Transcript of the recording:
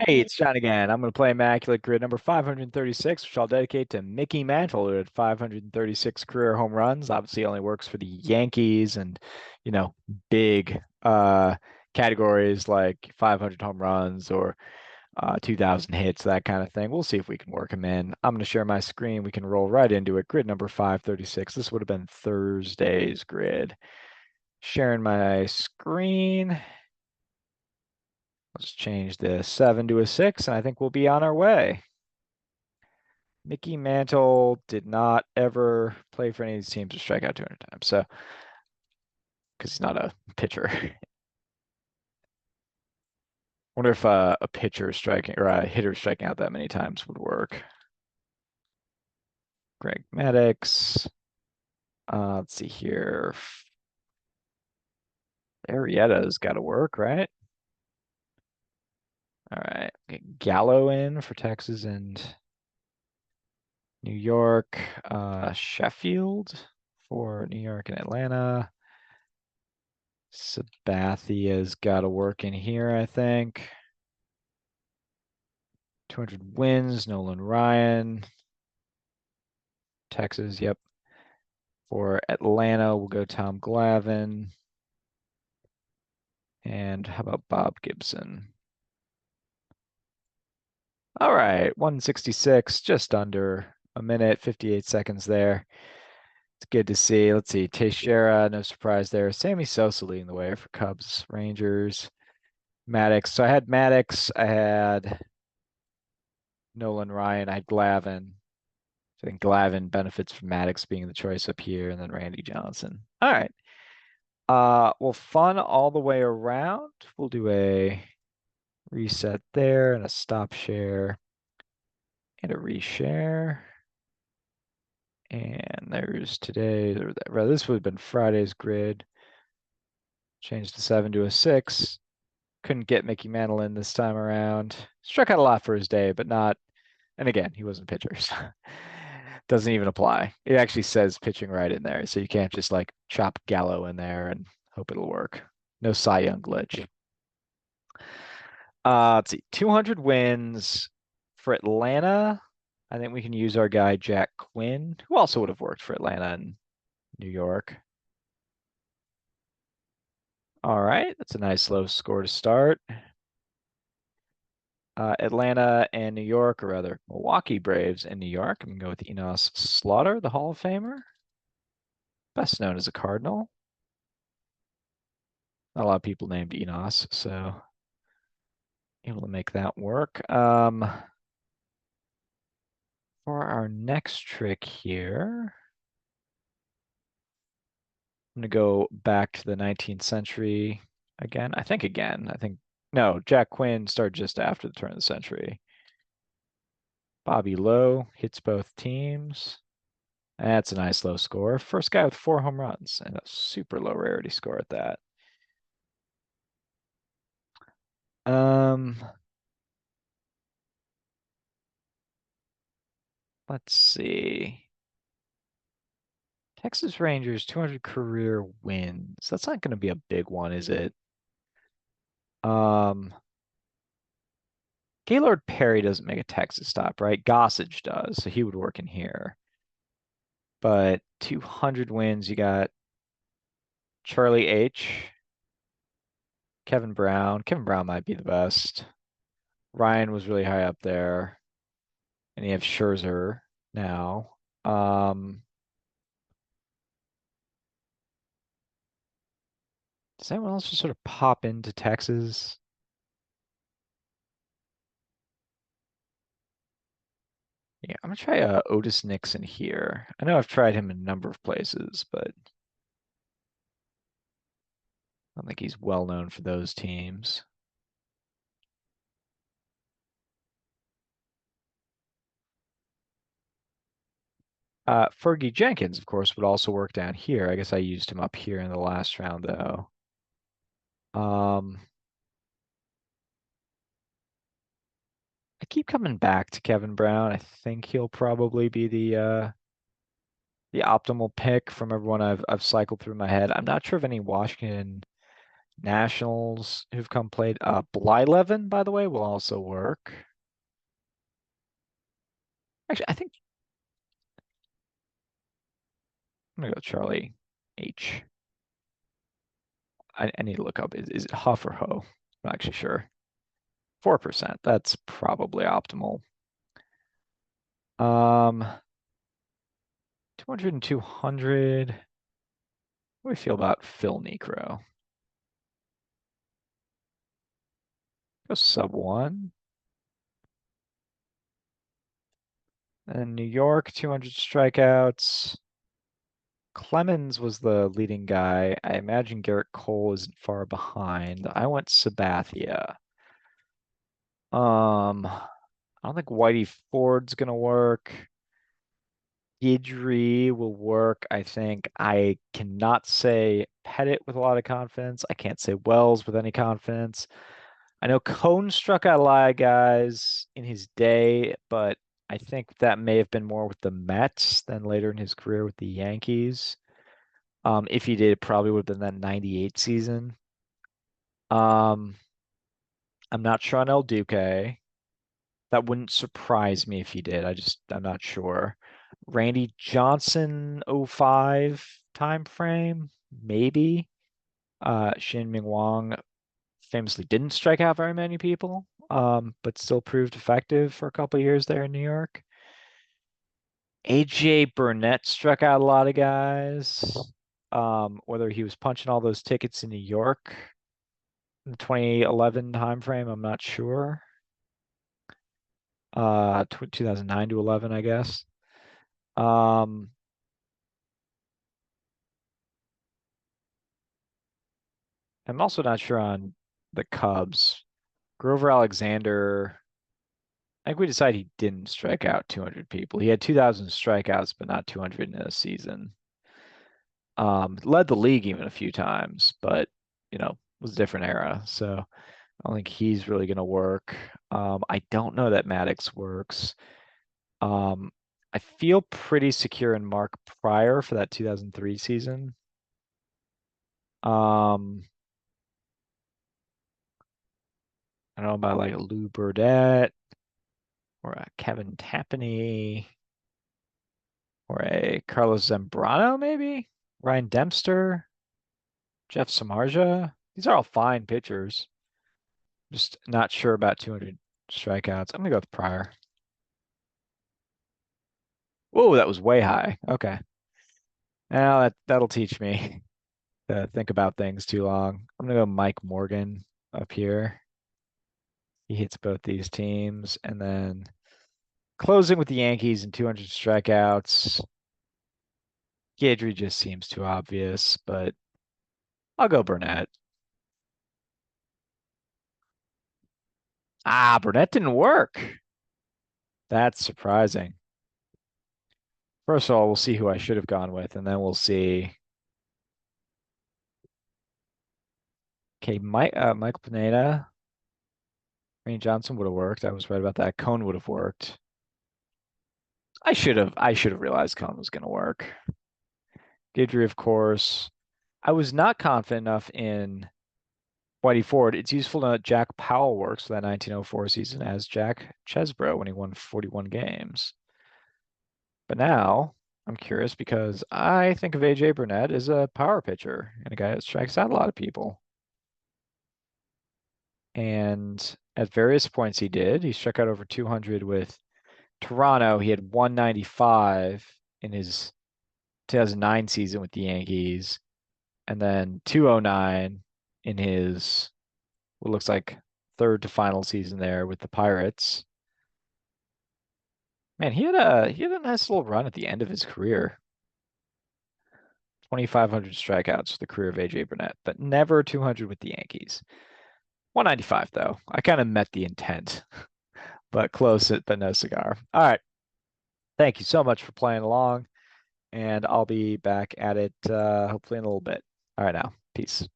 Hey, it's John again. I'm going to play Immaculate Grid number 536, which I'll dedicate to Mickey Mantle, who had 536 career home runs. Obviously, only works for the Yankees and, you know, big categories like 500 home runs or 2,000 hits, that kind of thing. We'll see if we can work him in. I'm going to share my screen. We can roll right into it. Grid number 536. This would have been Thursday's grid. Sharing my screen. Let's change the 7 to a 6, and I think we'll be on our way. Mickey Mantle did not ever play for any of these teams or strike out 200 times. So, because he's not a pitcher. Wonder if a pitcher striking or a hitter striking out that many times would work. Greg Maddux. Let's see here. Arrieta's got to work, right? All right. Get Gallo in for Texas and New York. Sheffield for New York and Atlanta. Sabathia's got to work in here, I think. 200 wins, Nolan Ryan. Texas, yep. For Atlanta, we'll go Tom Glavine. And how about Bob Gibson? All right, 166, just under a minute, 58 seconds there. It's good to see. Let's see. Teixeira, no surprise there. Sammy Sosa leading the way for Cubs, Rangers. Maddox. So I had Maddox, I had Nolan Ryan, I had Glavine. I think Glavine benefits from Maddox being the choice up here, and then Randy Johnson. All right. Well, fun all the way around. We'll do a reset there and a stop share and a reshare. And there's today, or rather, this would have been Friday's grid. Changed the 7 to a 6. Couldn't get Mickey Mantle in this time around. Struck out a lot for his day, but not. And again, he wasn't a pitcher, so doesn't even apply. It actually says pitching right in there, so you can't just like chop Gallo in there and hope it'll work. No Cy Young glitch. Let's see, 200 wins for Atlanta. I think we can use our guy Jack Quinn, who also would have worked for Atlanta and New York. All right, that's a nice low score to start. Atlanta and New York, or rather Milwaukee Braves and New York. I'm gonna go with Enos Slaughter, the Hall of Famer, best known as a Cardinal. Not a lot of people named Enos, so able to make that work. For our next trick here, I'm gonna go back to the 19th century again. I think no, Jack Quinn started just after the turn of the century. Bobby Lowe hits both teams. That's a nice low score. First guy with 4 home runs and a super low rarity score at that. Um, let's see. Texas Rangers 200 career wins. That's not going to be a big one, is it? Um, Gaylord Perry doesn't make a Texas stop, right? Gossage does, so he would work in here. But 200 wins, you got Charlie H, Kevin Brown. Kevin Brown might be the best. Ryan was really high up there. And you have Scherzer now. Does anyone else just sort of pop into Texas? Yeah, I'm gonna try Otis Nixon here. I know I've tried him in a number of places, but I don't think he's well known for those teams. Fergie Jenkins, of course, would also work down here. I guess I used him up here in the last round, though. I keep coming back to Kevin Brown. I think he'll probably be the optimal pick from everyone I've cycled through my head. I'm not sure of any Washington Nationals who've come played. Blyleven, by the way, will also work. Actually, I think I'm gonna go Charlie H. I need to look up. Is it Huff or Ho? I'm not actually sure. 4%. That's probably optimal. 200 and 200. What do we feel about Phil Necro? Go sub one. And New York, 200 strikeouts. Clemens was the leading guy. I imagine Garrett Cole isn't far behind. I went Sabathia. I don't think Whitey Ford's gonna work. Guidry will work, I think. I cannot say Pettit with a lot of confidence. I can't say Wells with any confidence. I know Cone struck out a lot of guys in his day, but I think that may have been more with the Mets than later in his career with the Yankees. If he did, it probably would have been that 98 season. Um, I'm not sure on El Duque. That wouldn't surprise me if he did. I'm not sure. Randy Johnson, '05 time frame, maybe. Shin Ming Wang famously didn't strike out very many people, but still proved effective for a couple of years there in New York. AJ Burnett struck out a lot of guys. Whether he was punching all those tickets in New York in the 2011 time frame, I'm not sure. 2009 to 11, I guess. Um, I'm also not sure on the Cubs. Grover Alexander, I think we decided he didn't strike out 200 people. He had 2,000 strikeouts, but not 200 in a season. Led the league even a few times, but was a different era. So I don't think he's really going to work. I don't know that Maddox works. Um, I feel pretty secure in Mark Pryor for that 2003 season. Um, I don't know about like Lou Burdett or a Kevin Tapani or a Carlos Zambrano, maybe Ryan Dempster, Jeff Samardzija. These are all fine pitchers. Just not sure about 200 strikeouts. I'm gonna go with Pryor. Whoa, that was way high. Okay. Now that'll teach me to think about things too long. I'm gonna go Mike Morgan up here. He hits both these teams, and then closing with the Yankees and 200 strikeouts. Guidry just seems too obvious, but I'll go Burnett. Burnett didn't work. That's surprising. First of all, we'll see who I should have gone with, and then we'll see. Okay, Michael Pineda, Randy Johnson would have worked. I was right about that. Cone would have worked. I should have realized Cone was going to work. Guidry, of course. I was not confident enough in Whitey Ford. It's useful to know Jack Powell works for that 1904 season as Jack Chesbro when he won 41 games. But now I'm curious because I think of AJ Burnett as a power pitcher and a guy that strikes out a lot of people. And at various points he did. He struck out over 200 with Toronto. He had 195 in his 2009 season with the Yankees, and then 209 in his what looks like third to final season there with the Pirates. Man, he had a nice little run at the end of his career. 2,500 strikeouts for the career of AJ Burnett, but never 200 with the Yankees. 195 though. I kind of met the intent, but close it, but no cigar. All right. Thank you so much for playing along, and I'll be back at it hopefully in a little bit. All right now. Peace.